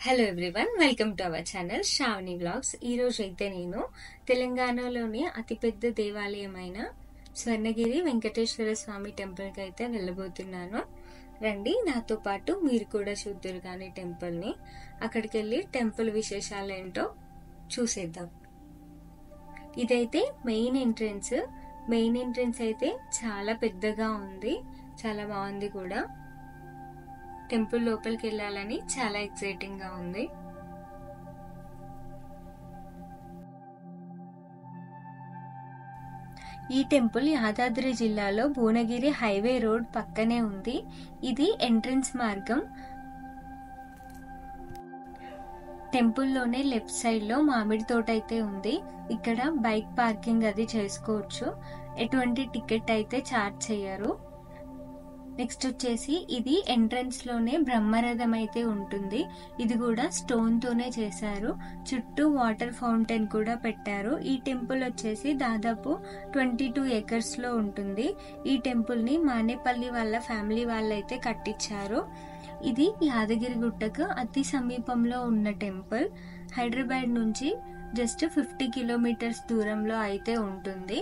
Hello everyone, welcome to our channel Shravani vlogs. ఈరోజు అయితే నేను తెలంగాణలోని అతిపెద్ద దేవాలయమైన స్వర్ణగిరి వెంకటేశ్వర స్వామి టెంపుల్కి అయితే వెళ్ళబోతున్నాను. రండి, నాతో పాటు మీరు కూడా చూద్దురు కానీ టెంపుల్ని. అక్కడికి వెళ్ళి టెంపుల్ విశేషాలు ఏంటో చూసేద్దాం. ఇదైతే మెయిన్ ఎంట్రన్స్ అయితే చాలా పెద్దగా ఉంది, చాలా బాగుంది కూడా. టెంపుల్ లోపలికి వెళ్ళాలని చాలా ఎక్సైటింగ్ గా ఉంది. ఈ టెంపుల్ యాదాద్రి జిల్లాలో భువనగిరి హైవే రోడ్ పక్కనే ఉంది. ఇది ఎంట్రన్స్ మార్గం. టెంపుల్లోనే లెఫ్ట్ సైడ్ లో మామిడి తోట అయితే ఉంది. ఇక్కడ బైక్ పార్కింగ్ అది చేసుకోవచ్చు. ఎటువంటి టికెట్ అయితే చార్జ్ చేయరు. నెక్స్ట్ వచ్చేసి ఇది ఎంట్రన్స్ లోనే బ్రహ్మరథం అయితే ఉంటుంది. ఇది కూడా స్టోన్ తోనే చేశారు. చుట్టూ వాటర్ ఫౌంటైన్ కూడా పెట్టారు. ఈ టెంపుల్ వచ్చేసి దాదాపు 22 acres లో ఉంటుంది. ఈ టెంపుల్ ని మానేపల్లి వాళ్ళ ఫ్యామిలీ వాళ్ళైతే కట్టించారు. ఇది యాదగిరి గుట్టకు అతి సమీపంలో ఉన్న టెంపుల్. హైదరాబాద్ నుంచి జస్ట్ 50 kilometers దూరంలో అయితే ఉంటుంది.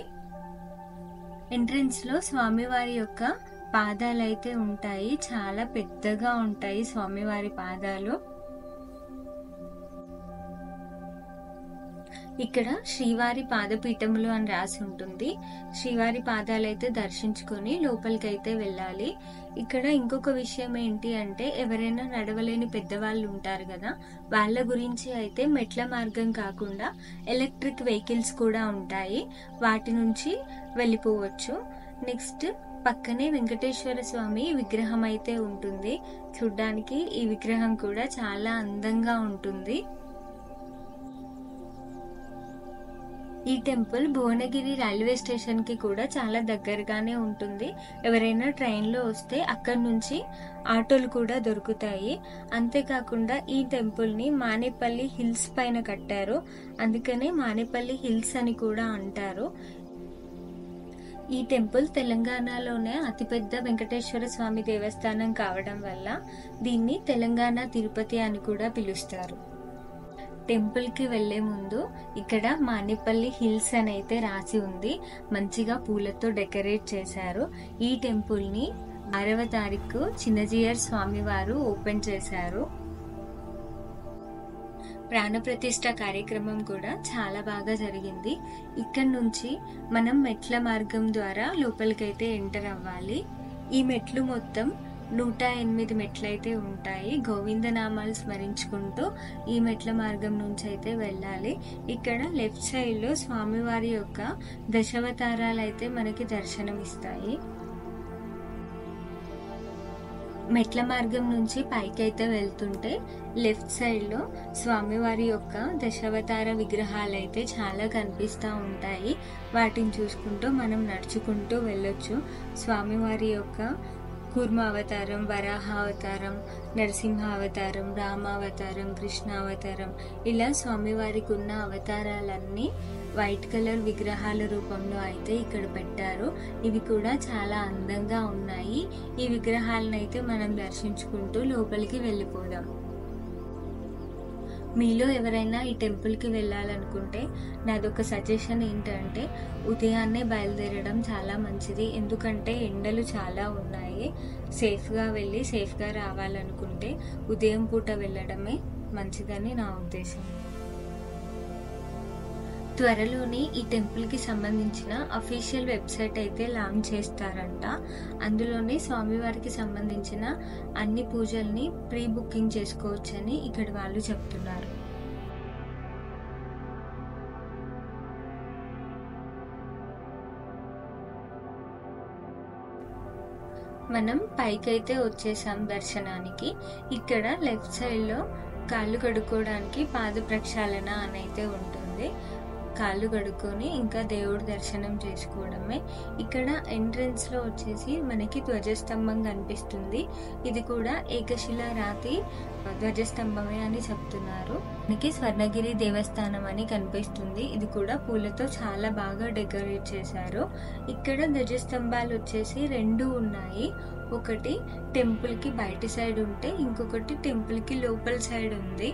ఎంట్రన్స్ లో స్వామివారి యొక్క పాదాలు అయితే ఉంటాయి. చాలా పెద్దగా ఉంటాయి స్వామివారి పాదాలు. ఇక్కడ శ్రీవారి పాదపీఠములు అని రాసి ఉంటుంది. శ్రీవారి పాదాలు అయితే దర్శించుకొని లోపలికి అయితే వెళ్ళాలి. ఇక్కడ ఇంకొక విషయం ఏంటి అంటే, ఎవరైనా నడవలేని పెద్దవాళ్ళు ఉంటారు కదా, వాళ్ళ గురించి అయితే మెట్ల మార్గం కాకుండా ఎలక్ట్రిక్ వెహికల్స్ కూడా ఉంటాయి. వాటి నుంచి వెళ్ళిపోవచ్చు. నెక్స్ట్ పక్కనే వెంకటేశ్వర స్వామి విగ్రహం అయితే ఉంటుంది. చూడ్డానికి ఈ విగ్రహం కూడా చాలా అందంగా ఉంటుంది. ఈ టెంపుల్ భువనగిరి రైల్వే స్టేషన్ కి కూడా చాలా దగ్గరగానే ఉంటుంది. ఎవరైనా ట్రైన్ లో వస్తే అక్కడి నుంచి ఆటోలు కూడా దొరుకుతాయి. అంతేకాకుండా ఈ టెంపుల్ ని మానేపల్లి హిల్స్ పైన కట్టారు. అందుకనే మానేపల్లి హిల్స్ అని కూడా అంటారు. ఈ టెంపుల్ తెలంగాణలోనే అతిపెద్ద వెంకటేశ్వర స్వామి దేవస్థానం కావడం వల్ల దీన్ని తెలంగాణ తిరుపతి అని కూడా పిలుస్తారు. టెంపుల్ కి వెళ్లే ముందు ఇక్కడ మానేపల్లి హిల్స్ అని అయితే రాసి ఉంది. మంచిగా పూలతో డెకరేట్ చేశారు. ఈ టెంపుల్ ని 6వ తారీఖు చిన్నజీయర్ స్వామి వారు ఓపెన్ చేశారు. ప్రాణప్రతిష్ఠ కార్యక్రమం కూడా చాలా బాగా జరిగింది. ఇక్కడ నుంచి మనం మెట్ల మార్గం ద్వారా లోపలికైతే ఎంటర్ అవ్వాలి. ఈ మెట్లు మొత్తం 108 మెట్లయితే ఉంటాయి. గోవిందనామాలు స్మరించుకుంటూ ఈ మెట్ల మార్గం నుంచి అయితే వెళ్ళాలి. ఇక్కడ లెఫ్ట్ సైడ్ లో స్వామివారి యొక్క దశావతారాలు అయితే మనకి దర్శనమిస్తాయి. మెట్ల మార్గం నుంచి పైకి అయితే వెళ్తుంటే లెఫ్ట్ సైడ్ లో స్వామివారి యొక్క దశావతార విగ్రహాలు అయితే చాలా కనిపిస్తూ ఉంటాయి. వాటిని చూసుకుంటూ మనం నడుచుకుంటూ వెళ్ళొచ్చు. స్వామివారి యొక్క కూర్మ అవతారం, వరాహ అవతారం, నరసింహ అవతారం, రామావతారం, కృష్ణావతారం, ఇలా స్వామివారికి ఉన్న అవతారాలన్నీ వైట్ కలర్ విగ్రహాల రూపంలో అయితే ఇక్కడ పెట్టారు. ఇవి కూడా చాలా అందంగా ఉన్నాయి. ఈ విగ్రహాలను అయితే మనం దర్శించుకుంటూ లోపలికి వెళ్ళిపోదాం. మీలో ఎవరైనా ఈ టెంపుల్కి వెళ్ళాలనుకుంటే నాదొక సజెషన్ ఏంటంటే, ఉదయాన్నే బయలుదేరడం చాలా మంచిది. ఎందుకంటే ఎండలు చాలా ఉన్నాయి. సేఫ్గా వెళ్ళి సేఫ్గా రావాలనుకుంటే ఉదయం పూట వెళ్ళడమే మంచిదని నా ఉద్దేశం. త్వరలోనే ఈ టెంపుల్కి సంబంధించిన అఫీషియల్ వెబ్సైట్ అయితే లాంచ్ చేస్తారంట. అందులోనే స్వామివారికి సంబంధించిన అన్ని పూజల్ని ప్రీ బుకింగ్ చేసుకోవచ్చని ఇక్కడ వాళ్ళు చెప్తున్నారు. మనం పైకైతే వచ్చేసాం దర్శనానికి. ఇక్కడ లెఫ్ట్ సైడ్ లో కాళ్ళు కడుక్కోవడానికి పాద ప్రక్షాళన అని అయితే ఉంటుంది. కాళ్ళు కడుక్కొని ఇంకా దేవుడి దర్శనం చేసుకోవడమే. ఇక్కడ ఎంట్రన్స్లో వచ్చేసి మనకి ధ్వజస్తంభం కనిపిస్తుంది. ఇది కూడా ఏకశిలా రాతి ధ్వజస్తంభమే అని చెప్తున్నారు. మనకి స్వర్ణగిరి దేవస్థానం అని కనిపిస్తుంది. ఇది కూడా పూలతో చాలా బాగా డెకరేట్ చేశారు. ఇక్కడ ధ్వజస్తంభాలు వచ్చేసి 2 ఉన్నాయి. ఒకటి టెంపుల్ కి బయట సైడ్ ఉంటే ఇంకొకటి టెంపుల్ కి లోపల సైడ్ ఉంది.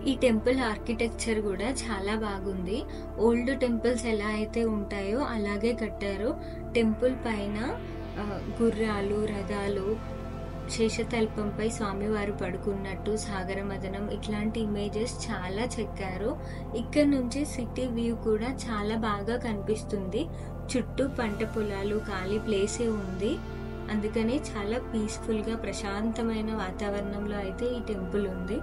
ఈ టెంపుల్ ఆర్కిటెక్చర్ కూడా చాలా బాగుంది. ఓల్డ్ టెంపుల్స్ ఎలా అయితే ఉంటాయో అలాగే కట్టారు. టెంపుల్ పైన గుర్రాలు, రథాలు, శేషతల్పంపై స్వామివారు పడుకున్నట్టు, సాగర మదనం ఇట్లాంటి ఇమేజెస్ చాలా చెక్కారు. ఇక్కడ నుంచి సిటీ వ్యూ కూడా చాలా బాగా కనిపిస్తుంది. చుట్టూ పంట పొలాలు, ఖాళీ ప్లేసే ఉంది. అందుకని చాలా పీస్ఫుల్గా ప్రశాంతమైన వాతావరణంలో అయితే ఈ టెంపుల్ ఉంది.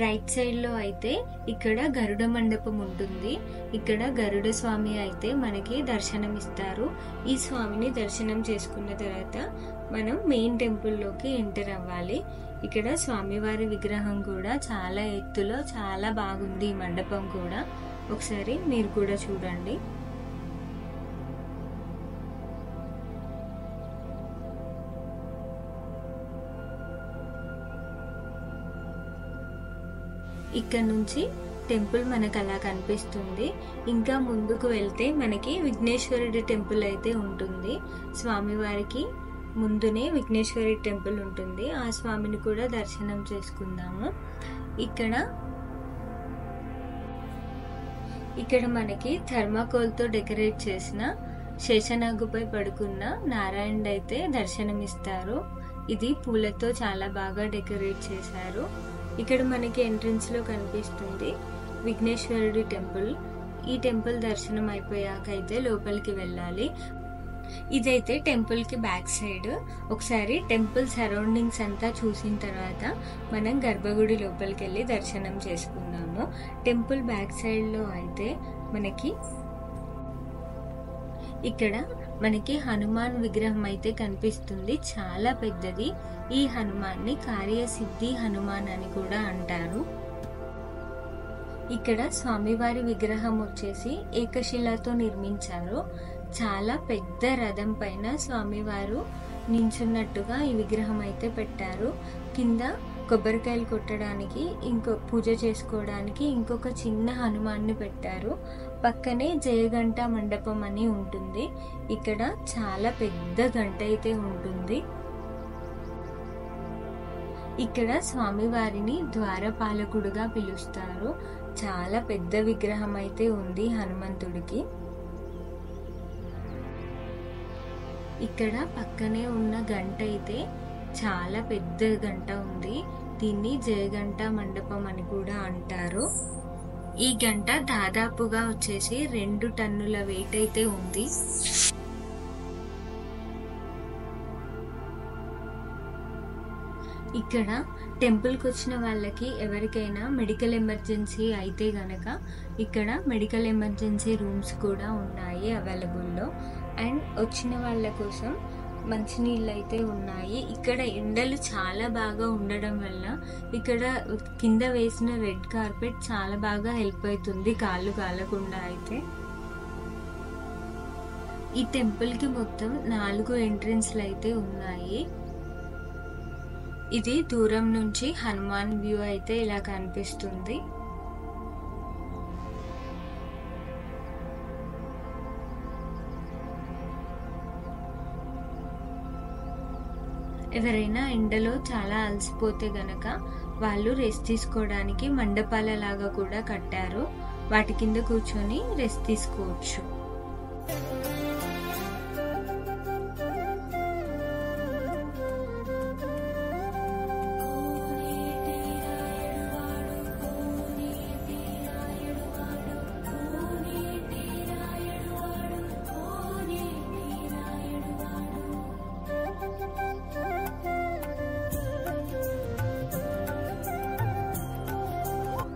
రైట్ సైడ్ లో అయితే ఇక్కడ గరుడ మండపం ఉంటుంది. ఇక్కడ గరుడ స్వామి అయితే మనకి దర్శనం ఇస్తారు. ఈ స్వామిని దర్శనం చేసుకున్న తర్వాత మనం మెయిన్ టెంపుల్ లోకి ఎంటర్ అవ్వాలి. ఇక్కడ స్వామివారి విగ్రహం కూడా చాలా ఎత్తులో చాలా బాగుంది. ఈ మండపం కూడా ఒకసారి మీరు కూడా చూడండి. ఇక్కడ నుంచి టెంపుల్ మనకు అలా కనిపిస్తుంది. ఇంకా ముందుకు వెళ్తే మనకి విఘ్నేశ్వరుడి టెంపుల్ అయితే ఉంటుంది. స్వామివారికి ముందునే విఘ్నేశ్వరి టెంపుల్ ఉంటుంది. ఆ స్వామిని కూడా దర్శనం చేసుకుందాము. ఇక్కడ మనకి థర్మాకోల్తో డెకరేట్ చేసిన శేషనాగుపై పడుకున్న నారాయణుడు అయితే దర్శనమిస్తారు. ఇది పూలతో చాలా బాగా డెకరేట్ చేశారు. ఇక్కడ మనకి ఎంట్రన్స్ లో కనిపిస్తుంది విఘ్నేశ్వరుడి టెంపుల్. ఈ టెంపుల్ దర్శనం అయిపోయాక అయితే లోపలికి వెళ్ళాలి. ఇదైతే టెంపుల్ కి బ్యాక్ సైడ్. ఒకసారి టెంపుల్ సరౌండింగ్స్ అంతా చూసిన తర్వాత మనం గర్భగుడి లోపలికి వెళ్ళి దర్శనం చేసుకుందాము. టెంపుల్ బ్యాక్ సైడ్ లో అయితే ఇక్కడ మనకి హనుమాన్ విగ్రహం అయితే కనిపిస్తుంది. చాలా పెద్దది. ఈ హనుమాన్ని కార్యసిద్ధి హనుమాన్ అని కూడా అంటారు. ఇక్కడ స్వామివారి విగ్రహం వచ్చేసి ఏకశిలతో నిర్మించారు. చాలా పెద్ద రథం పైన స్వామివారు నించున్నట్టుగా ఈ విగ్రహం అయితే పెట్టారు. కింద కొబ్బరికాయలు కొట్టడానికి, పూజ చేసుకోవడానికి ఇంకొక చిన్న హనుమాన్ని పెట్టారు. పక్కనే జయగంట మండపం అని ఉంటుంది. ఇక్కడ చాలా పెద్ద గంట అయితే ఉంటుంది. ఇక్కడ స్వామివారిని ద్వారపాలకుడుగా పిలుస్తారు. చాలా పెద్ద విగ్రహం అయితే ఉంది హనుమంతుడికి. ఇక్కడ పక్కనే ఉన్న గంట అయితే చాలా పెద్ద గంట ఉంది. దీన్ని జయగంట మండపం అని కూడా అంటారు. ఈ గంట దాదాపుగా వచ్చేసి 2 టన్నుల వెయిట్ అయితే ఉంది. ఇక్కడ టెంపుల్కి వచ్చిన వాళ్ళకి ఎవరికైనా మెడికల్ ఎమర్జెన్సీ అయితే గనక ఇక్కడ మెడికల్ ఎమర్జెన్సీ రూమ్స్ కూడా ఉన్నాయి అవైలబుల్లో. అండ్ వచ్చిన వాళ్ళ కోసం మంచినీళ్ళు అయితే ఉన్నాయి. ఇక్కడ ఎండలు చాలా బాగా ఉండడం వల్ల ఇక్కడ కింద వేసిన రెడ్ కార్పెట్ చాలా బాగా హెల్ప్ అవుతుంది కాళ్ళు కాలకుండా. అయితే ఈ టెంపుల్ కి మొత్తం 4 ఎంట్రన్స్లు అయితే ఉన్నాయి. ఇది దూరం నుంచి హనుమాన్ వ్యూ అయితే ఇలా కనిపిస్తుంది. ఎవరైనా ఎండలో చాలా అలసిపోతే గనక వాళ్ళు రెస్ట్ తీసుకోవడానికి మండపాల లాగా కూడా కట్టారు. వాటి కింద కూర్చొని రెస్ట్ తీసుకోవచ్చు.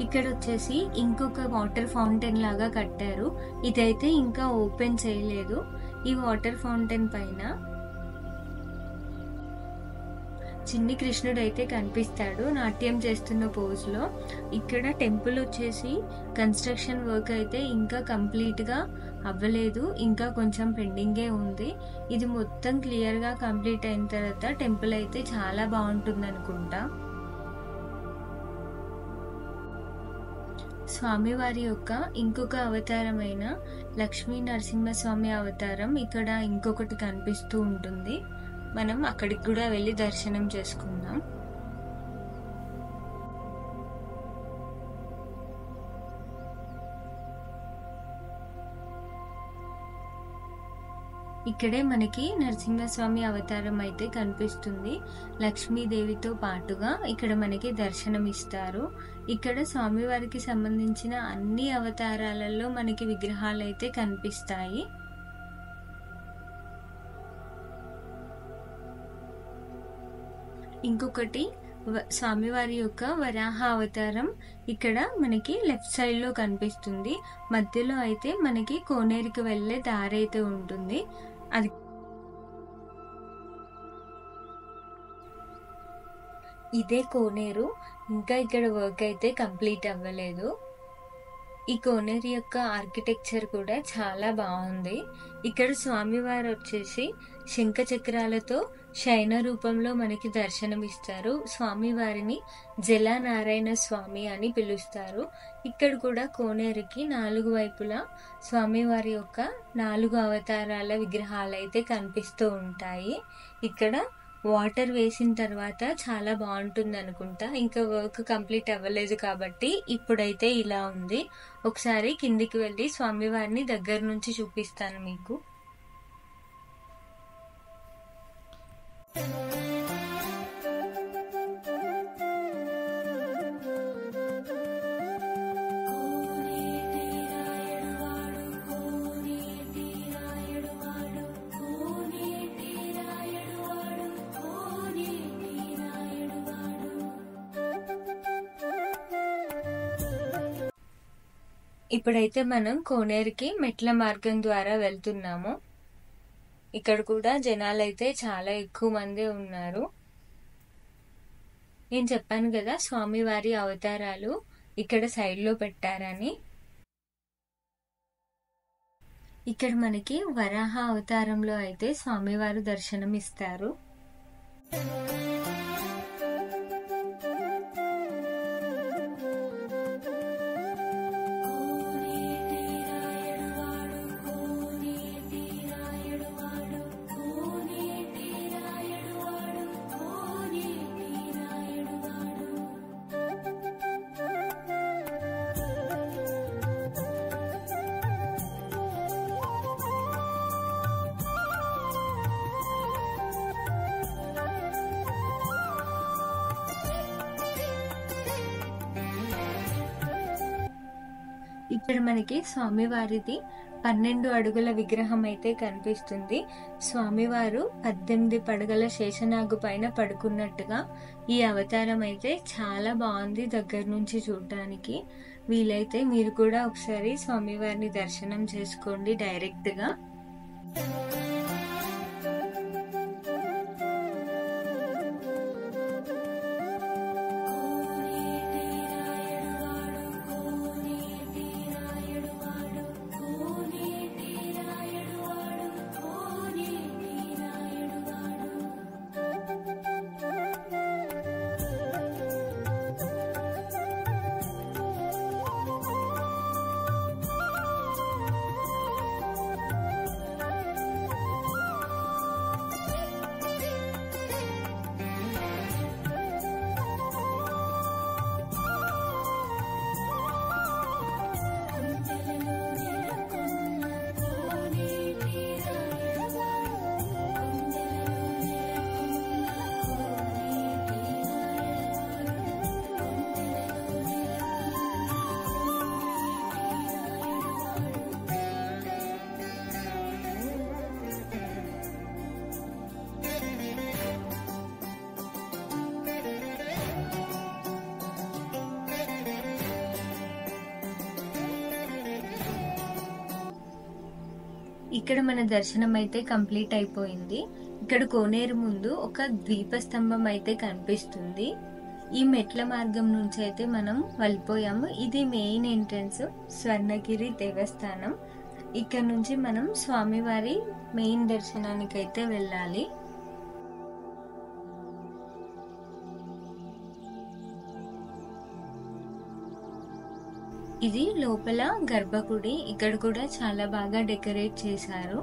ఇక్కడ వచ్చేసి ఇంకొక వాటర్ ఫౌంటైన్ లాగా కట్టారు. ఇదైతే ఇంకా ఓపెన్ చేయలేదు. ఈ వాటర్ ఫౌంటైన్ పైన చిన్ని కృష్ణుడు అయితే కనిపిస్తాడు నాట్యం చేస్తున్న పోజ్ లో. ఇక్కడ టెంపుల్ వచ్చేసి కన్స్ట్రక్షన్ వర్క్ అయితే ఇంకా కంప్లీట్ గా అవ్వలేదు, ఇంకా కొంచెం పెండింగే ఉంది. ఇది మొత్తం క్లియర్ గా కంప్లీట్ అయిన తర్వాత టెంపుల్ అయితే చాలా బాగుంటుంది అనుకుంటా. స్వామివారి యొక్క ఇంకొక అవతారమైన లక్ష్మీ నరసింహస్వామి అవతారం ఇక్కడ ఇంకొకటి కనిపిస్తూ ఉంటుంది. మనం అక్కడికి కూడా వెళ్ళి దర్శనం చేసుకుందాం. ఇక్కడే మనకి నరసింహస్వామి అవతారం అయితే కనిపిస్తుంది. లక్ష్మీదేవితో పాటుగా ఇక్కడ మనకి దర్శనం ఇస్తారు. ఇక్కడ స్వామివారికి సంబంధించిన అన్ని అవతారాలలో మనకి విగ్రహాలు అయితే కనిపిస్తాయి. ఇంకొకటి స్వామివారి యొక్క వరాహ అవతారం ఇక్కడ మనకి లెఫ్ట్ సైడ్ లో కనిపిస్తుంది. మధ్యలో అయితే మనకి కోనేరుకి వెళ్ళే దారి అయితే ఉంటుంది. అది ఇదే కోనేరు. ఇంకా ఇక్కడ వర్క్ అయితే కంప్లీట్ అవ్వలేదు. ఈ కోనేరు యొక్క ఆర్కిటెక్చర్ కూడా చాలా బాగుంది. ఇక్కడ స్వామివారు వచ్చేసి శంఖ చక్రాలతో శయన రూపంలో మనకి దర్శనమిస్తారు. స్వామివారిని జలనారాయణ స్వామి అని పిలుస్తారు. ఇక్కడ కూడా కోనేరుకి 4 వైపులా స్వామివారి యొక్క 4 అవతారాల విగ్రహాలు అయితే కనిపిస్తూ ఉంటాయి. ఇక్కడ వాటర్ వేసిన తర్వాత చాలా బాగుంటుంది అనుకుంటా. ఇంకా వర్క్ కంప్లీట్ అవ్వలేదు కాబట్టి ఇప్పుడైతే ఇలా ఉంది. ఒకసారి కిందికి వెళ్ళి స్వామివారిని దగ్గర నుంచి చూపిస్తాను మీకు. ఇప్పుడైతే మనం కోనేరుకి మెట్ల మార్గం ద్వారా వెళ్తున్నాము. ఇక్కడ కూడా జనాలు అయితే చాలా ఎక్కువ మంది ఉన్నారు. నేను చెప్పాను కదా స్వామివారి అవతారాలు ఇక్కడ సైడ్ లో పెట్టారని. ఇక్కడ మనకి వరాహ అవతారంలో అయితే స్వామివారు దర్శనం ఇస్తారు. ఇక్కడ మనకి స్వామివారిది 12 అడుగుల విగ్రహం అయితే కనిపిస్తుంది. స్వామివారు 18 పడగల శేషనాగు పైన పడుకున్నట్టుగా ఈ అవతారం అయితే చాలా బాగుంది దగ్గర నుంచి చూడటానికి. వీలైతే మీరు కూడా ఒకసారి స్వామివారిని దర్శనం చేసుకోండి డైరెక్ట్ గా. ఇక్కడ మన దర్శనం అయితే కంప్లీట్ అయిపోయింది. ఇక్కడ కోనేరు ముందు ఒక దీపస్తంభం అయితే కనిపిస్తుంది. ఈ మెట్ల మార్గం నుంచి అయితే మనం వెళ్ళిపోయాము. ఇది మెయిన్ ఎంట్రన్స్ స్వర్ణగిరి దేవస్థానం. ఇక్కడ నుంచి మనం స్వామివారి మెయిన్ దర్శనానికి అయితే వెళ్ళాలి. ఇది లోపల గర్భగుడి. ఇక్కడ కూడా చాలా బాగా డెకరేట్ చేశారు.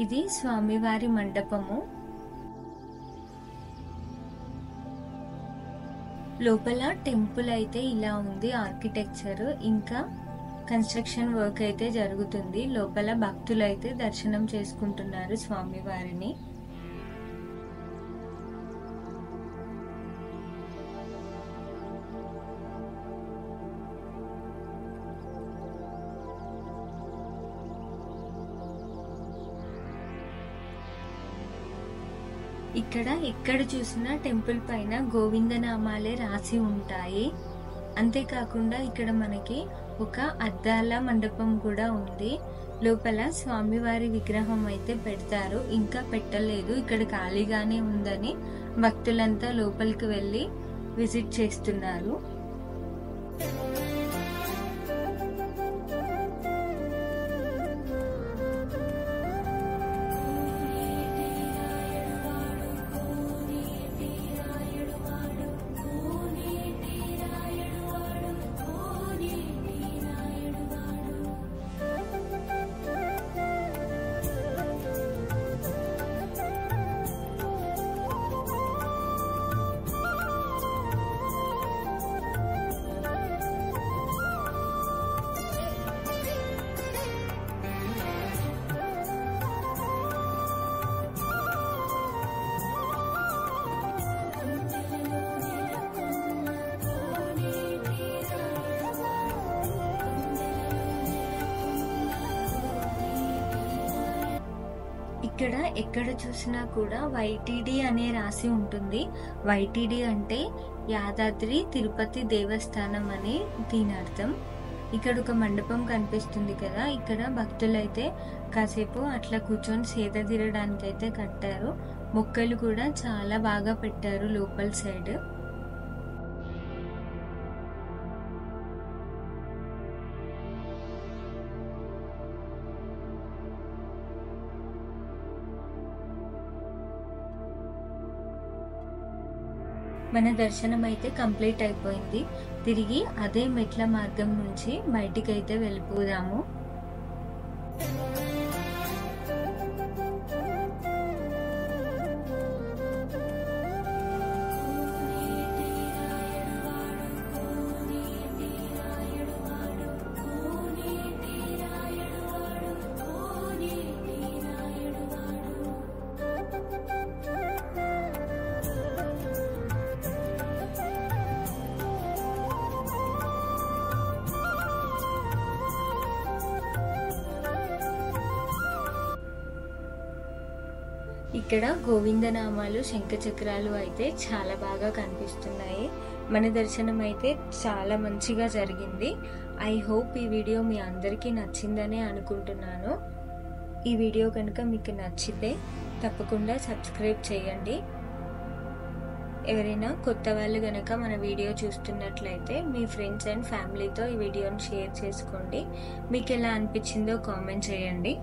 ఇది స్వామివారి మండపము. లోపల టెంపుల్ అయితే ఇలా ఉంది ఆర్కిటెక్చర్. ఇంకా కన్స్ట్రక్షన్ వర్క్ అయితే జరుగుతుంది. లోపల భక్తులు అయితే దర్శనం చేసుకుంటున్నారు స్వామివారిని. ఇక్కడ ఎక్కడ చూసినా టెంపుల్ పైన గోవిందనామాలే రాసి ఉంటాయి. అంతేకాకుండా ఇక్కడ మనకి ఒక అద్దాల మండపం కూడా ఉంది. లోపల స్వామివారి విగ్రహం అయితే పెడతారు, ఇంకా పెట్టలేదు. ఇక్కడ ఖాళీగానే ఉందని భక్తులంతా లోపలికి వెళ్ళి విజిట్ చేస్తున్నారు. ఇక్కడ ఎక్కడ చూసినా కూడా వైటిడి అనే రాసి ఉంటుంది. వైటిడి అంటే యాదాద్రి తిరుపతి దేవస్థానం అని దీని అర్థం. ఇక్కడ ఒక మండపం కనిపిస్తుంది కదా, ఇక్కడ భక్తులైతే కాసేపు అట్లా కూర్చొని సేద తీరడానికి అయితే కట్టారు. మొక్కలు కూడా చాలా బాగా పెట్టారు లోపల సైడ్. మన దర్శనం అయితే కంప్లీట్ అయిపోయింది. తిరిగి అదే మెట్ల మార్గం నుంచి బయటికి అయితే వెళ్ళిపోదాము. ఇక్కడ గోవిందనామాలు శంఖచక్రాలు అయితే చాలా బాగా కనిపిస్తున్నాయి. మన దర్శనం అయితే చాలా మంచిగా జరిగింది. ఐ హోప్ ఈ వీడియో మీ అందరికీ నచ్చిందనే అనుకుంటున్నాను. ఈ వీడియో కనుక మీకు నచ్చితే తప్పకుండా సబ్స్క్రైబ్ చేయండి. ఎవరైనా కొత్త వాళ్ళు కనుక మన వీడియో చూస్తున్నట్లయితే మీ ఫ్రెండ్స్ అండ్ ఫ్యామిలీతో ఈ వీడియోని షేర్ చేసుకోండి. మీకు ఎలా అనిపించిందో కామెంట్ చేయండి.